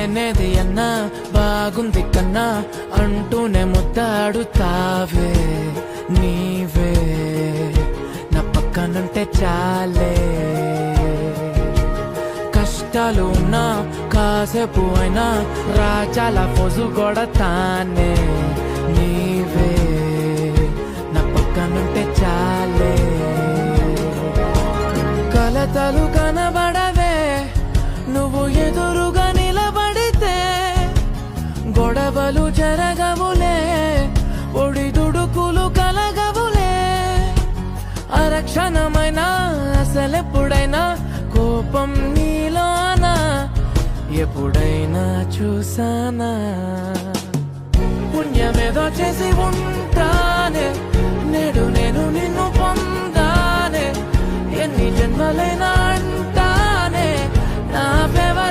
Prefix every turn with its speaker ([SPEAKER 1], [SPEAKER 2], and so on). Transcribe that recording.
[SPEAKER 1] లేనేది అన్నా బాగుంది కన్నా అంటూనే ముద్దాడుతావే నీవే నా పక్కనుంటే చాలే కష్టాలు ఉన్నా కాసేపు అయినా రాజాల ఫోజు కొడతానే నీవే నా పక్కనుంటే చాలే కలతలు కనబడవే నువ్వు ఎదురుగా నిలబడితే గొడవలు జరగవులే ఒడిదుడుకులు కలగవులే అరక్షణమైన అసలెప్పుడైనా కోపం నీలోనా ఎప్పుడైనా చూసానా పుణ్యమేదో చేసి ఉంటానే నేడు నేను నిన్ను పొందానే ఎన్ని జన్మలైనా